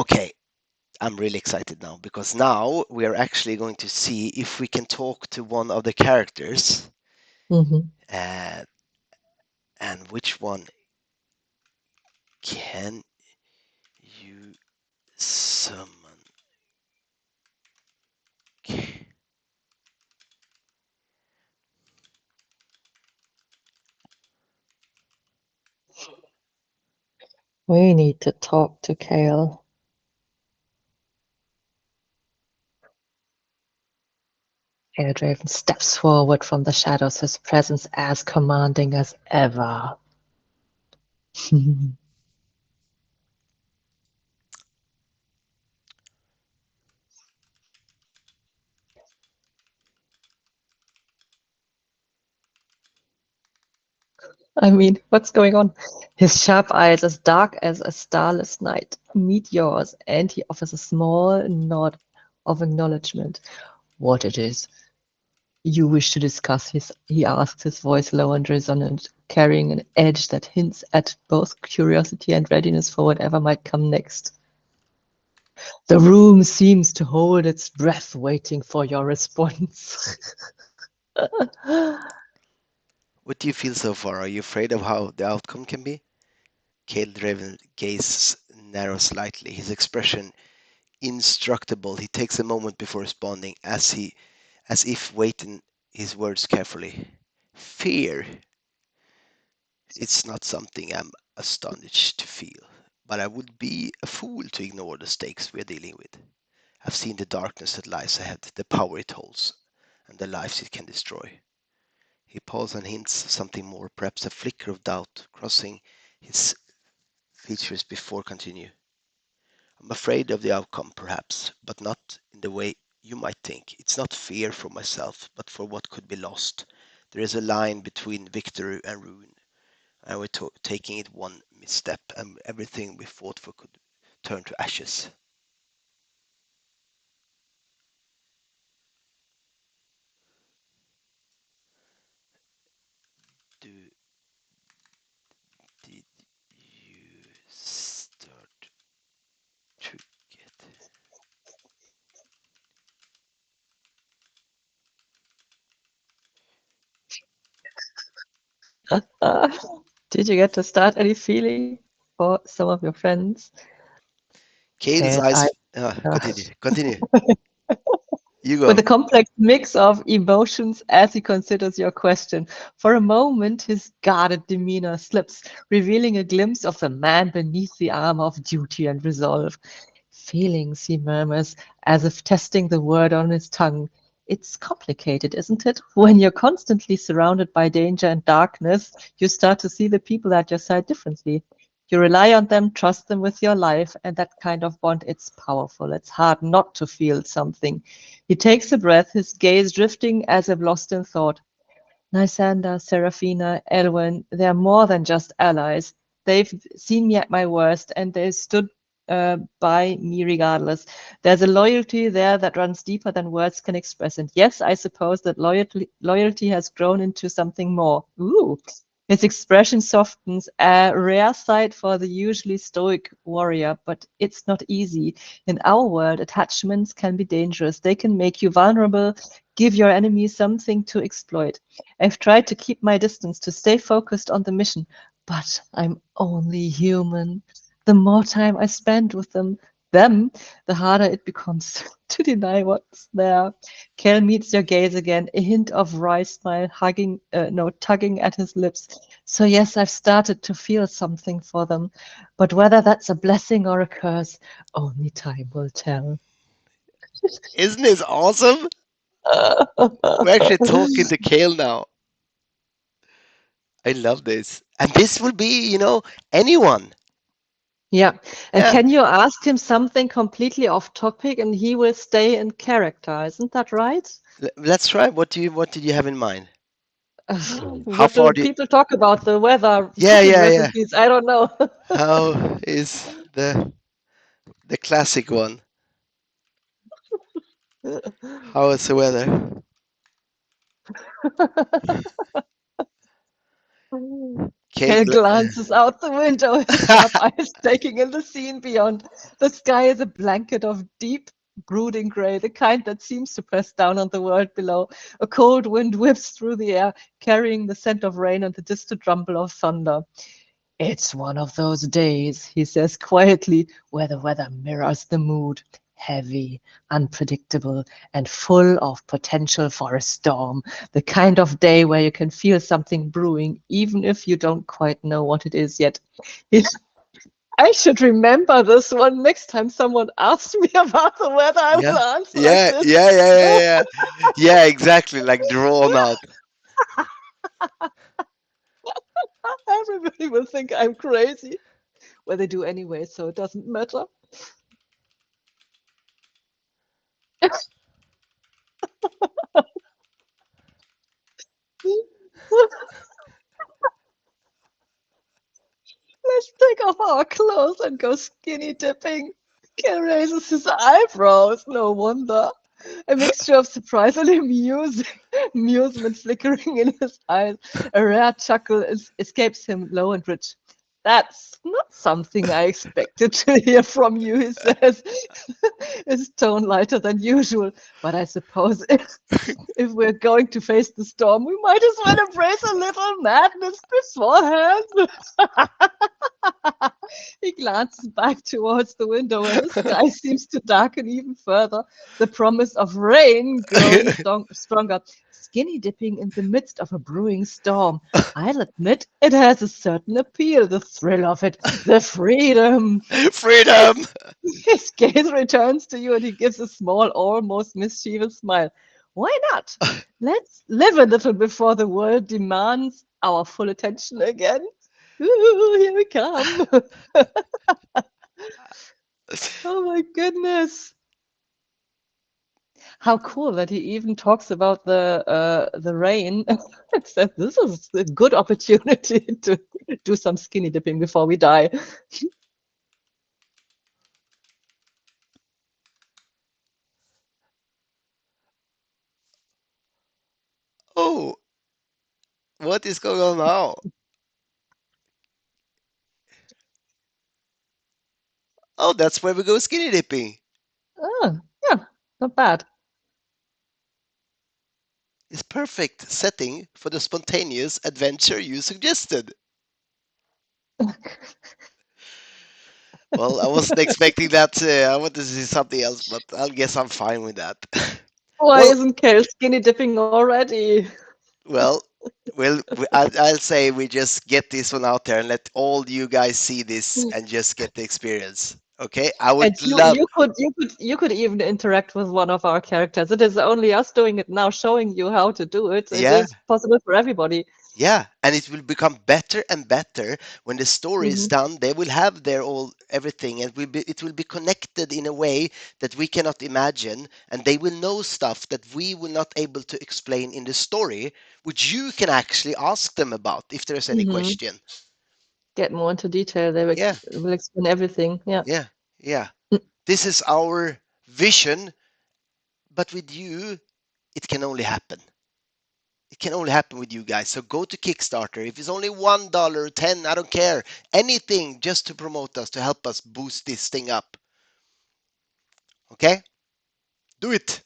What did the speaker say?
Okay, I'm really excited now because now we are actually going to see if we can talk to one of the characters, Mhm. uh, and which one can you summon? We need to talk to Kale. Draven steps forward from the shadows, his presence as commanding as ever. I mean, what's going on? His sharp eyes as dark as a starless night meet yours, and he offers a small nod of acknowledgement. What it is you wish to discuss, he asks, his voice low and resonant, carrying an edge that hints at both curiosity and readiness for whatever might come next. The room seems to hold its breath, waiting for your response. What do you feel so far? Are you afraid of how the outcome can be? Kale Draven gaze narrows slightly, his expression instructable. He takes a moment before responding, as if weighing his words carefully. Fear. It's not something I'm astonished to feel, but I would be a fool to ignore the stakes we're dealing with. I've seen the darkness that lies ahead, the power it holds, and the lives it can destroy. He pauses and hints something more, perhaps a flicker of doubt crossing his features before continue. I'm afraid of the outcome, perhaps, but not in the way you might think. It's not fear for myself, but for what could be lost. There is a line between victory and ruin, and we're taking it one misstep, and everything we fought for could turn to ashes. Do did you start to get? Did you get to start any feeling for some of your friends? Kale's Kale's eyes. eyes. Continue. Continue. You With go. a complex mix of emotions as he considers your question. For a moment, his guarded demeanor slips, revealing a glimpse of the man beneath the armor of duty and resolve. Feelings, he murmurs, as if testing the word on his tongue. It's complicated, isn't it? When you're constantly surrounded by danger and darkness, you start to see the people at your side differently. You rely on them, trust them with your life, and that kind of bond, it's powerful. It's hard not to feel something. He takes a breath, his gaze drifting as if lost in thought. Lysander, Seraphina, Elwyn, they're more than just allies. They've seen me at my worst and they stood by me regardless. There's a loyalty there that runs deeper than words can express. And yes, I suppose that loyalty has grown into something more. Ooh. His expression softens, a rare sight for the usually stoic warrior, but it's not easy. In our world, attachments can be dangerous. They can make you vulnerable, give your enemy something to exploit. I've tried to keep my distance, to stay focused on the mission, but I'm only human. The more time I spend with them, the harder it becomes to deny what's there. Kel meets your gaze again, a hint of wry smile, tugging at his lips. So yes, I've started to feel something for them, but whether that's a blessing or a curse, only time will tell. Isn't this awesome? We're actually talking to Kale now. I love this. And this will be, anyone. Yeah. And Yeah. can you ask him something completely off topic and he will stay in character? Isn't that right? Let's try. What did you have in mind? How What far do do you... people talk about? The weather, Yeah, cooking yeah, yeah. recipes? I don't know. How is the classic one? How is the weather? Okay. Kale glances out the window, his sharp eyes taking in the scene beyond. The sky is a blanket of deep, brooding grey, the kind that seems to press down on the world below. A cold wind whips through the air, carrying the scent of rain and the distant rumble of thunder. It's one of those days, he says quietly, where the weather mirrors the mood. Heavy, unpredictable, and full of potential for a storm. The kind of day where you can feel something brewing, even if you don't quite know what it is yet. I should remember this one next time someone asks me about the weather. I Yeah. will answer like Yeah. this. Yeah. Yeah. Yeah. Yeah. Yeah. Exactly. Like drawn out. Everybody will think I'm crazy. Well, they do anyway, so it doesn't matter. Let's take off our clothes and go skinny dipping. Ken raises his eyebrows. No wonder. A mixture of surprise and amusement flickering in his eyes. A rare chuckle escapes him, low and rich. That's not something I expected to hear from you, he says, his tone lighter than usual. But I suppose if we're going to face the storm, we might as well embrace a little madness beforehand. He glances back towards the window where the sky seems to darken even further, the promise of rain growing stronger. Skinny dipping in the midst of a brewing storm. I'll admit it has a certain appeal, the thrill of it, the freedom. His, Freedom. his gaze returns to you and he gives a small, almost mischievous smile. Why not? Let's live a little before the world demands our full attention again. Ooh, here we come. Oh my goodness. How cool that he even talks about the rain. It says this is a good opportunity to do some skinny dipping before we die. Oh, what is going on now? Oh, that's where we go skinny dipping. Oh, yeah, not bad. It's perfect setting for the spontaneous adventure you suggested. Well, I wasn't expecting that. I wanted to see something else, but I guess I'm fine with that. Why Well, isn't Kale skinny dipping already? well, I'll say we just get this one out there and let all you guys see this and just get the experience. Okay, I would And you love. you could even interact with one of our characters. It is only us doing it now, showing you how to do it. It Yeah, is possible for everybody. yeah, and it will become better and better when the story is Hmm. done. They will have their all everything, and it will be connected in a way that we cannot imagine, and they will know stuff that we will not able to explain in the story, which you can actually ask them about if there's any Hmm. question. Get more into detail. They Yeah, will explain everything. Yeah. yeah, yeah. This is our vision, but with you, it can only happen. It can only happen with you guys. So go to Kickstarter. If it's only $1, 10, I don't care. Anything just to promote us, to help us boost this thing up. Okay? Do it.